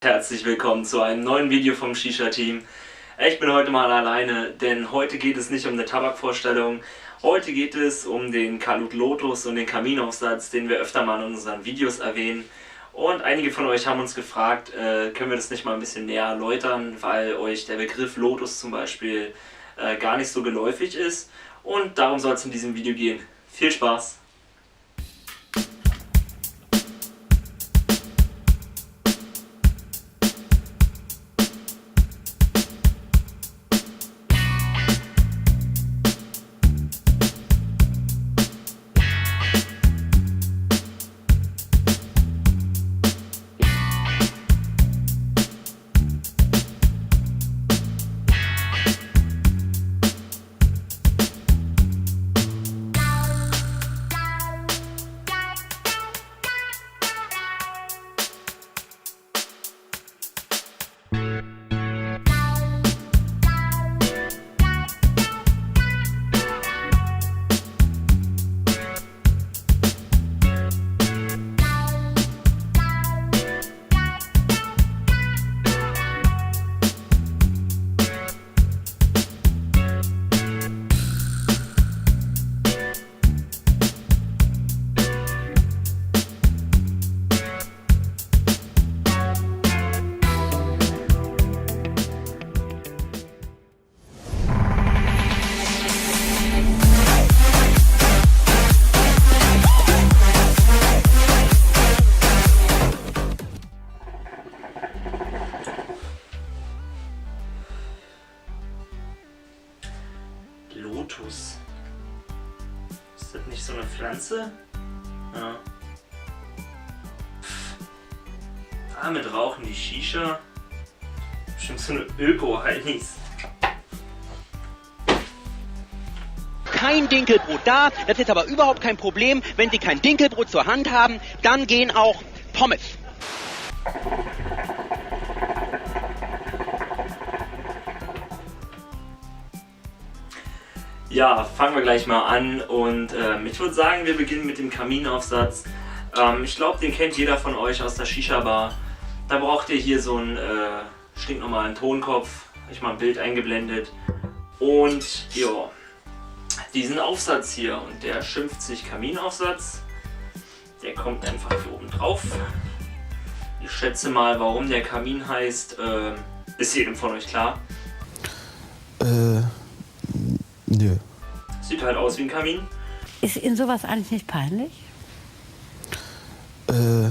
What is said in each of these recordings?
Herzlich willkommen zu einem neuen Video vom Shisha-Team. Ich bin heute mal alleine, denn heute geht es nicht um eine Tabakvorstellung. Heute geht es um den Kalut Lotus und den Kaminaufsatz, den wir öfter mal in unseren Videos erwähnen. Und einige von euch haben uns gefragt, können wir das nicht mal ein bisschen näher erläutern, weil euch der Begriff Lotus zum Beispiel gar nicht so geläufig ist. Und darum soll es in diesem Video gehen. Viel Spaß! Lotus. Ist das nicht so eine Pflanze? Ja. Damit rauchen die Shisha. Bestimmt so eine Öko-Heinis. Kein Dinkelbrot da, das ist aber überhaupt kein Problem. Wenn Sie kein Dinkelbrot zur Hand haben, dann gehen auch Pommes. Ja, fangen wir gleich mal an und ich würde sagen, wir beginnen mit dem Kaminaufsatz. Ich glaube, den kennt jeder von euch aus der Shisha-Bar. Da braucht ihr hier so einen stinknormalen Tonkopf, habe ich mal ein Bild eingeblendet. Und ja, diesen Aufsatz hier, und der schimpft sich Kaminaufsatz. Der kommt einfach hier oben drauf. Ich schätze mal, warum der Kamin heißt, ist jedem von euch klar. Nö. Sieht halt aus wie ein Kamin. Ist Ihnen sowas eigentlich nicht peinlich? Nö.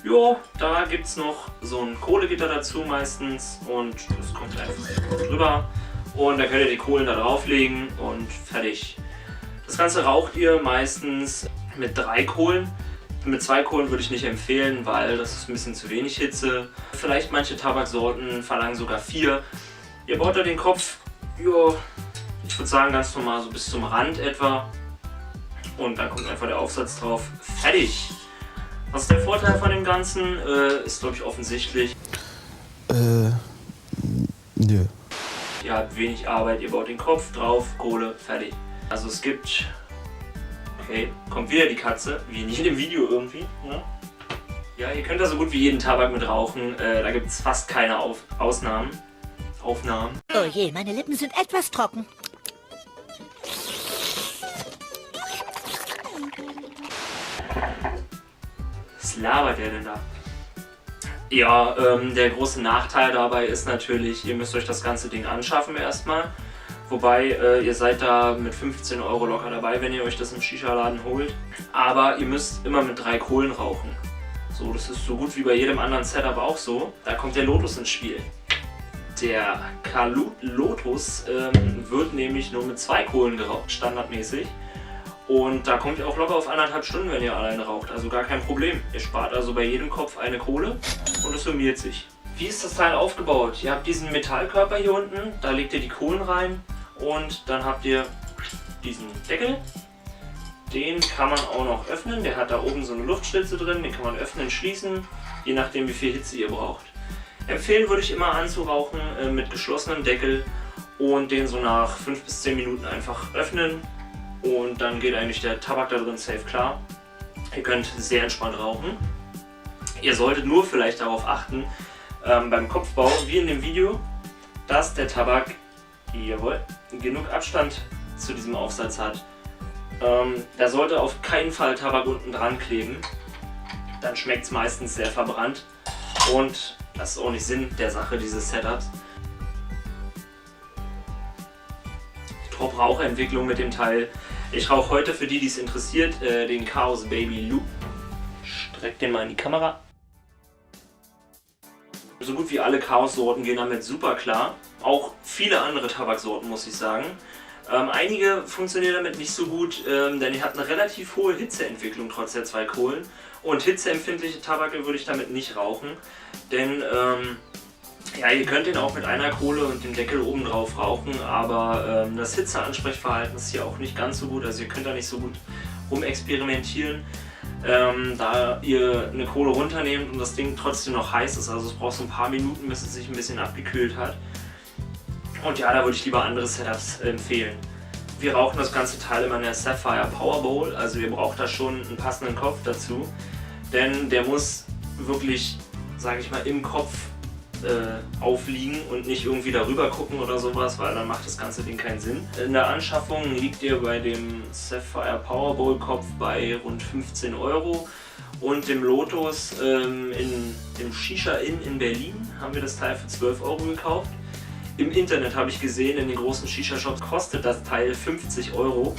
Jo, da gibt es noch so ein Kohlegitter dazu meistens und das kommt einfach drüber. Und da könnt ihr die Kohlen da drauflegen und fertig. Das Ganze raucht ihr meistens mit 3 Kohlen. Mit 2 Kohlen würde ich nicht empfehlen, weil das ist ein bisschen zu wenig Hitze. Vielleicht manche Tabaksorten verlangen sogar 4. Ihr baut da den Kopf, jo, ich würde sagen ganz normal so bis zum Rand etwa. Und dann kommt einfach der Aufsatz drauf. Fertig! Was ist der Vorteil von dem Ganzen? Ist glaube ich offensichtlich. Nö. Ihr habt wenig Arbeit, ihr baut den Kopf drauf, Kohle, fertig. Also es gibt... Okay, kommt wieder die Katze, wie in jedem Video irgendwie. Ne? Ja, ihr könnt da so gut wie jeden Tabak mit rauchen. Da gibt es fast keine Aufnahmen. Oh je, meine Lippen sind etwas trocken. Was labert der denn da? Ja, der große Nachteil dabei ist natürlich, ihr müsst euch das ganze Ding anschaffen erstmal. Wobei, ihr seid da mit 15 € locker dabei, wenn ihr euch das im Shisha-Laden holt. Aber ihr müsst immer mit 3 Kohlen rauchen. So, das ist so gut wie bei jedem anderen Setup auch so. Da kommt der Lotus ins Spiel. Der Kalut Lotus wird nämlich nur mit 2 Kohlen geraucht, standardmäßig. Und da kommt ihr auch locker auf 1,5 Stunden, wenn ihr alleine raucht. Also gar kein Problem. Ihr spart also bei jedem Kopf eine Kohle und es summiert sich. Wie ist das Teil aufgebaut? Ihr habt diesen Metallkörper hier unten, da legt ihr die Kohlen rein und dann habt ihr diesen Deckel. Den kann man auch noch öffnen. Der hat da oben so eine Luftschlitze drin, den kann man öffnen, schließen, je nachdem wie viel Hitze ihr braucht. Empfehlen würde ich immer anzurauchen mit geschlossenem Deckel und den so nach 5 bis 10 Minuten einfach öffnen und dann geht eigentlich der Tabak da drin safe klar. Ihr könnt sehr entspannt rauchen. Ihr solltet nur vielleicht darauf achten, beim Kopfbau, wie in dem Video, dass der Tabak, jawohl, genug Abstand zu diesem Aufsatz hat. Da sollte auf keinen Fall Tabak unten dran kleben, dann schmeckt es meistens sehr verbrannt und das ist auch nicht Sinn der Sache dieses Setups. Top-Rauchentwicklung mit dem Teil. Ich rauche heute, für die, die es interessiert, den Chaos Baby Loop. Streck den mal in die Kamera. So gut wie alle Chaos-Sorten gehen damit super klar. Auch viele andere Tabaksorten, muss ich sagen. Einige funktionieren damit nicht so gut, denn ihr habt eine relativ hohe Hitzeentwicklung trotz der 2 Kohlen. Und hitzeempfindliche Tabake würde ich damit nicht rauchen, denn ja, ihr könnt den auch mit einer Kohle und dem Deckel oben drauf rauchen, aber das Hitzeansprechverhalten ist hier auch nicht ganz so gut, also ihr könnt da nicht so gut rumexperimentieren, da ihr eine Kohle runternehmt und das Ding trotzdem noch heiß ist, also es braucht so ein paar Minuten, bis es sich ein bisschen abgekühlt hat. Und ja, da würde ich lieber andere Setups empfehlen. Wir rauchen das ganze Teil immer in der Sapphire Power Bowl, also ihr braucht da schon einen passenden Kopf dazu, denn der muss wirklich, sage ich mal, im Kopf aufliegen und nicht irgendwie darüber gucken oder sowas, weil dann macht das ganze Ding keinen Sinn. In der Anschaffung liegt ihr bei dem Sapphire Power Bowl Kopf bei rund 15 € und dem Lotus im Shisha Inn in Berlin haben wir das Teil für 12 € gekauft. Im Internet habe ich gesehen, in den großen Shisha-Shops kostet das Teil 50 €.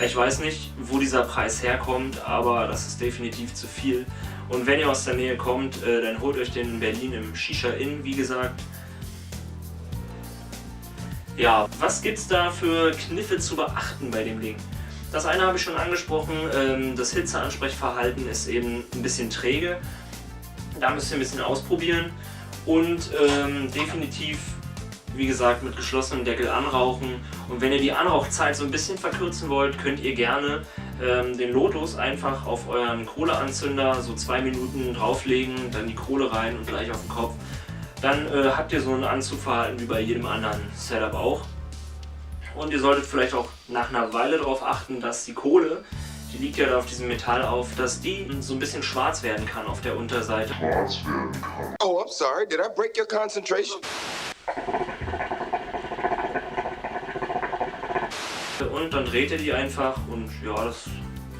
Ich weiß nicht, wo dieser Preis herkommt, aber das ist definitiv zu viel. Und wenn ihr aus der Nähe kommt, dann holt euch den in Berlin im Shisha Inn, wie gesagt. Ja, was gibt es da für Kniffe zu beachten bei dem Ding? Das eine habe ich schon angesprochen, das Hitzeansprechverhalten ist eben ein bisschen träge. Da müsst ihr ein bisschen ausprobieren und definitiv, wie gesagt, mit geschlossenem Deckel anrauchen. Und wenn ihr die Anrauchzeit so ein bisschen verkürzen wollt, könnt ihr gerne den Lotus einfach auf euren Kohleanzünder so 2 Minuten drauflegen, dann die Kohle rein und gleich auf den Kopf. Dann habt ihr so ein Anzugverhalten wie bei jedem anderen Setup auch. Und ihr solltet vielleicht auch nach einer Weile darauf achten, dass die Kohle, die liegt ja da auf diesem Metall auf, dass die so ein bisschen schwarz werden kann auf der Unterseite. Oh, I'm sorry. Did I break your concentration? Und dann dreht ihr die einfach und ja, das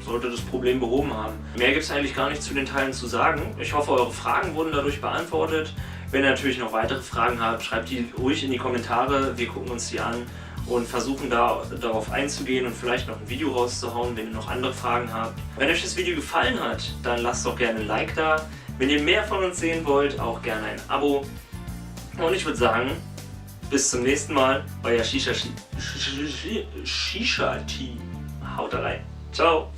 sollte das Problem behoben haben. Mehr gibt es eigentlich gar nicht zu den Teilen zu sagen. Ich hoffe, eure Fragen wurden dadurch beantwortet. Wenn ihr natürlich noch weitere Fragen habt, schreibt die ruhig in die Kommentare. Wir gucken uns die an und versuchen darauf einzugehen und vielleicht noch ein Video rauszuhauen, wenn ihr noch andere Fragen habt. Wenn euch das Video gefallen hat, dann lasst doch gerne ein Like da. Wenn ihr mehr von uns sehen wollt, auch gerne ein Abo. Und ich würde sagen, bis zum nächsten Mal, euer Shisha-Team. Haut rein. Ciao.